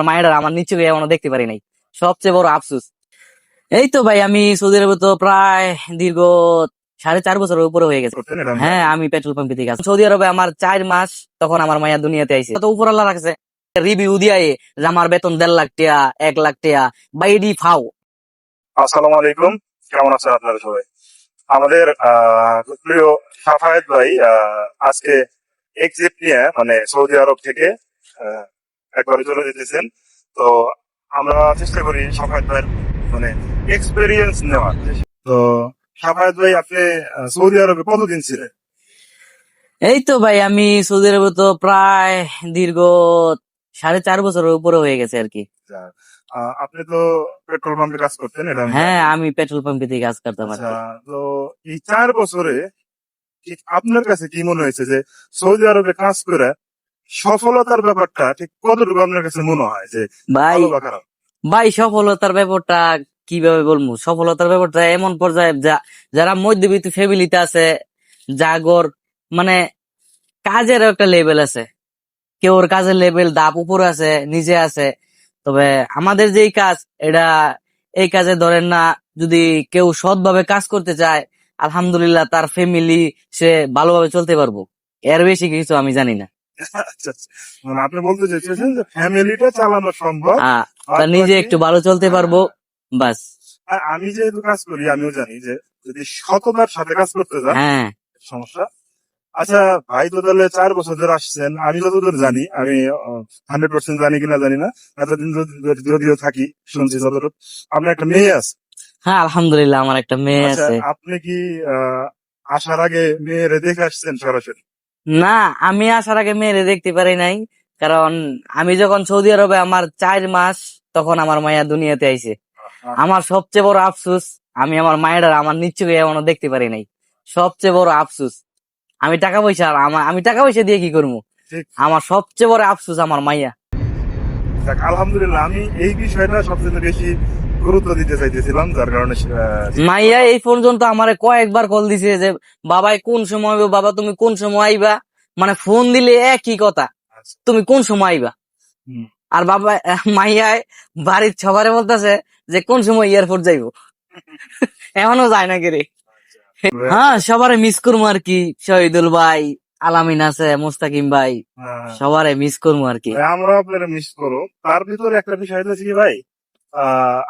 মায়েরা আমার নিচে গিয়ে এখনো দেখতে পারি নাই, সবচেয়ে বড় আফসোস। এই তো ভাই, আমি সৌদি আরবে তো প্রায় দীর্ঘ 4.5 বছরের উপরে হয়ে গেছে। হ্যাঁ, আমি পেট্রোল পাম্পে থেকে আছি সৌদি আরবে। আমার 4 মাস তখন আমার মায়া দুনিয়াতে আইছে। তো উপর আল্লাহ রাখছে রিভিউ দিয়াই যে আমার বেতন 1.5 লাখ টাকা, 1 লাখ টাকা বাইডি ফাও। আসসালামু আলাইকুম, কেমন আছেন আপনারা সবাই? আমাদের প্রিয় সাফায়েত ভাই আজকে এক্সিট নিয়ে মানে সৌদি আরব থেকে একবারে চলে যেতেছেন। তো আমরা চেষ্টা করি সাফায়েত ভাইয়ের মানে এক্সপেরিয়েন্স নেওয়ার। তো সাফায়েত ভাই, আপনি সৌদি আরবে কতদিন ছিলেন? এই তো ভাই, আমি সৌদি আরবে তো প্রায় দীর্ঘ 4.5 বছরের উপরে হয়ে গেছে আর কি। আপনি তো পেট্রোল পাম্পে কাজ করতেন, এটা আমি হ্যাঁ, জানি। আমি পেট্রোল পাম্পে থেকে কাজ করতাম আর আচ্ছা, কি। তো এই 4 বছরে ঠিক আপনার কাছে কি মনে হয়েছে যে সৌদি আরবে কাজ করে সফলতার ব্যাপারটা ঠিক কতটুকু আপনার কাছে মনে হয় যে ভাই ভালো বা খারাপ? ভাই সফলতার ব্যাপারটা কিভাবে বলবো? সফলতার ব্যাপারটা এমন পর্যায়ে যারা মধ্যবিত্ত ফ্যামিলিতে আছে, জাগর মানে কাজের একটা লেভেল আছে, কেউ ওর কাজের লেভেল ধাপ উপরে আছে, নিচে আছে। তবে আমাদের যেই কাজ, এটা এই কাজে ধরেন না, যদি কেউ সৎভাবে কাজ করতে চায়, আলহামদুলিল্লাহ তার ফ্যামিলি সে ভালোভাবে চলতে পারবো। এর বেশি কিছু আমি জানি না। আচ্ছা আচ্ছা। মানে আপনি বলতে চাইছেন যে ফ্যামিলিটা চালানো সম্ভব, তা নিজে একটু ভালো চলতে পারবো, বাস। আর আমি যেহেতু কাজ করি আমিও জানি যে যদি সততার সাথে কাজ করতে যান হ্যাঁ, সমস্যা। আচ্ছা ভাই, তো তাহলে 4 বছর ধরে আসছেন, আমি যতদূর জানি, আমি 100% জানি কিনা জানি না, এতদিন যদিও থাকি শুনছি যতটুকু, আপনার একটা মেয়ে আছে। হ্যাঁ, আলহামদুলিল্লাহ আমার একটা মেয়ে আচ্ছা, আছে। আপনি কি আসার আগে মেয়েরে দেখে আসছেন সরাসরি? না, আমি আসার আগে মেয়েরে দেখতে পারি নাই, কারণ আমি যখন সৌদি আরবে আমার 4 মাস, তখন আমার মায়া দুনিয়াতে আইছে। আমার সবচেয়ে বড় আফসোস, আমি আমার মায়ের আমার নিচে গিয়ে এখনো দেখতে পারি নাই, সবচেয়ে বড় আফসোস। আমি টাকা পয়সা আমি টাকা পয়সা দিয়ে কি করবো? ঠিক। আমার সবচেয়ে বড় আফসোস আমার মাইয়া। যাক, আলহামদুলিল্লাহ, আমি এই বিষয়টা সবচেয়ে বেশি গুরুত্ব দিতে চাইতেছিলাম, যার কারণে মাইয়া এই পর্যন্ত আমারে কয়েকবার কল দিছে যে বাবাই কোন সময় আইবা, বাবা তুমি কোন সময় আইবা, মানে ফোন দিলে একই কথা, তুমি কোন সময় আইবা। হুম। আর বাবা মাইয়ায় বাড়ির সবারে বলতেছে যে কোন সময় এয়ারপোর্ট যাইবো। এখনো যায় না কে রে। হ্যাঁ, সবারে মিস করবো আর কি। শহীদুল ভাই, আলামিন আছে, মুস্তাকিম ভাই, সবারে মিস করবো আর কি। আমরা আপনারা মিস করো। তার ভিতরে একটা বিষয় হচ্ছে কি ভাই,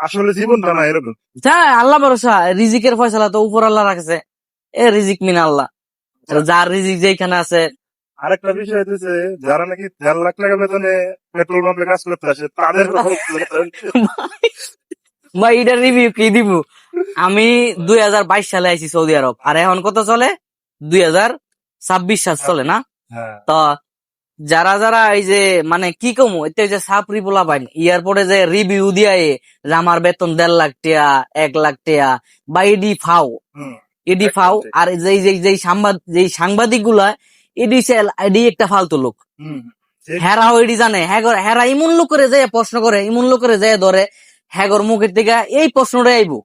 আসলে জীবনটা না এরকম। হ্যাঁ, আল্লাহ ভরসা, রিজিকের ফয়সালা তো উপর আল্লাহ রাখছে। এ রিজিক মিন আল্লাহ, যার রিজিক যেখানে আছে। আরেকটা বিষয় হচ্ছে যারা নাকি 1.5 লাখ টাকা বেতনে পেট্রোল পাম্পে কাজ করতে আসে তাদের ভাই এটা রিভিউ কি দিব? আমি 2022 সালে আইছি সৌদি আরব, আর এখন কত চলে? 2026 সাল চলে না? তো যারা যারা এই যে মানে কি কমু, এতে যে সাপরি পোলা পাইন এয়ারপোর্টে যে রিভিউ দিয়ে যে আমার বেতন 1.5 লাখ টাকা, 1 লাখ টাকা বা এডি ফাও, এডি ফাও। আর যেই সাংবাদিক গুলা এডি একটা ফালতু লোক। হেরাও এডি জানে, হেরা ইমন লোক করে যায় প্রশ্ন করে, ইমন লোক করে যায় ধরে হ্যাগর মুখের থেকে এই প্রশ্নটা আইবো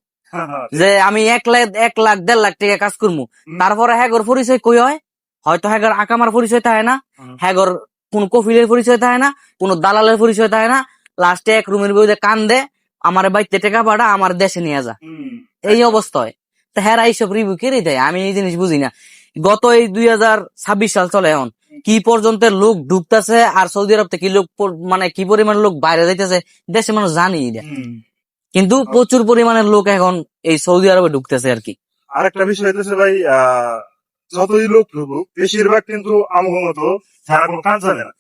যে আমি 1 লাখ 1.5 লাখ কাজ করবো। তারপরে হ্যাগর পরিচয় কই হয়? হয়তো হ্যাগর আকামার পরিচয় থাকে না, হ্যাগর কোন কফিলের পরিচয় থাকে না, কোন দালালের পরিচয় থাকে না। লাস্টে এক রুমের বইতে কান দে, আমার বাইতে টাকা পাঠা, আমার দেশে নিয়ে যা, এই অবস্থা হয়। তা হ্যাঁ, এইসব রিভিউ কেড়ে দেয়, আমি এই জিনিস বুঝি না। গত এই 2026 সাল চলে, এখন কি পর্যন্ত লোক ঢুকতেছে, আর সৌদি আরব থেকে লোক মানে কি পরিমাণ লোক বাইরে যাইতেছে দেশের মানুষ জানি না, কিন্তু প্রচুর পরিমাণের লোক এখন এই সৌদি আরবে ঢুকতেছে আর কি। আরেকটা বিষয় হচ্ছে ভাই, যতই লোক ঢুকুক বেশিরভাগ কিন্তু আমার মতো সারা কোনো কাজ জানে না।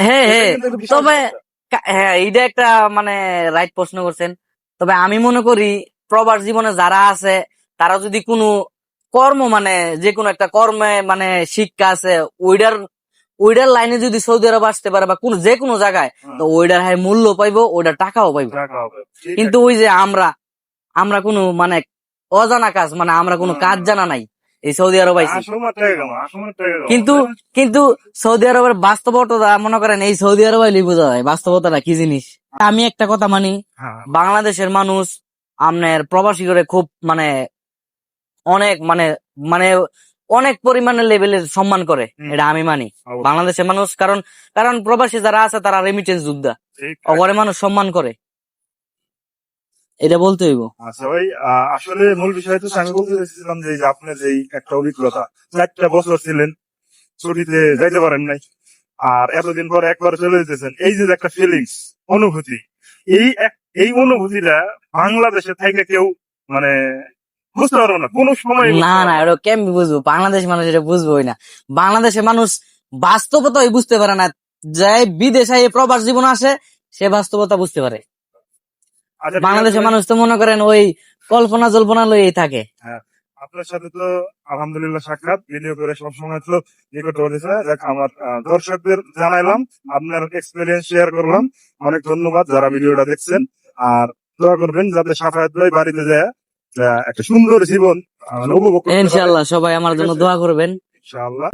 হ্যাঁ হ্যাঁ, তবে হ্যাঁ, এইটা একটা মানে রাইট প্রশ্ন করছেন। তবে আমি মনে করি প্রবাস জীবনে যারা আছে, তারা যদি কোনো কর্ম মানে যে কোনো একটা কর্মে মানে শিক্ষা আছে, ওইটার লাইনে যদি সৌদি আরব আসতে পারে বা কোন যে কোনো জায়গায়, তো ওইটার হ্যাঁ মূল্য পাইবো, ওইটার টাকাও পাইবো। কিন্তু ওই যে আমরা কোনো মানে অজানা কাজ, মানে আমরা কোনো কাজ জানা নাই এই সৌদি আরব আইছি। কিন্তু কিন্তু সৌদি আরবের বাস্তবতা মনে করেন এই সৌদি আরব আইলে বোঝা যায় বাস্তবতাটা কি জিনিস। আমি একটা কথা মানি, বাংলাদেশের মানুষ আপনার প্রবাসী করে খুব মানে অনেক মানে মানে অনেক পরিমাণে লেভেলের সম্মান করে, হুম। এটা আমি মানি। অবশ্যই। বাংলাদেশের মানুষ কারণ কারণ প্রবাসী যারা আছে তারা রেমিটেন্স যোদ্ধা, ঠিক। অগরে মানুষ সম্মান করে, এটা বলতে হইব। আচ্ছা ভাই, আসলে মূল বিষয় তো আমি বলতে চাইছিলাম যে এই যে আপনার যে এই একটা অভিজ্ঞতা, 4টা বছর ছিলেন ছুটিতে যাইতে পারেন নাই, আর এতদিন পরে একবার চলে যেতেছেন, এই যে একটা ফিলিংস, অনুভূতি, এই অনুভূতিটা বাংলাদেশে থেকে কেউ মানে বুঝতে পারবো না কোনো সময়। না না, এটা কেমনি বুঝবো? বাংলাদেশ মানুষ এটা বুঝবোই না। বাংলাদেশের মানুষ বাস্তবতাই বুঝতে পারে না। যে বিদেশে এই প্রবাস জীবন আসে সে বাস্তবতা বুঝতে পারে। আচ্ছা, ঠিক বাংলাদেশের আছে। মানুষ তো মনে করেন ওই কল্পনা জল্পনা লইই থাকে। হ্যাঁ, আপনার সাথে তো আলহামদুলিল্লাহ সাক্ষাৎ ভিডিও করে সবসময় তো নিকটবর্তী ছিল। দেখ, আমার দর্শকদের জানাইলাম, আপনার এক্সপিরিয়েন্স শেয়ার করলাম। অনেক ধন্যবাদ যারা ভিডিওটা দেখছেন, আর দোয়া করবেন যাতে সাফায়াত ভাই বাড়িতে যায় একটা সুন্দর জীবন উপভোগ করতে পারে। ইনশাআল্লাহ সবাই আমার জন্য দোয়া করবেন। ইনশাআল্লাহ।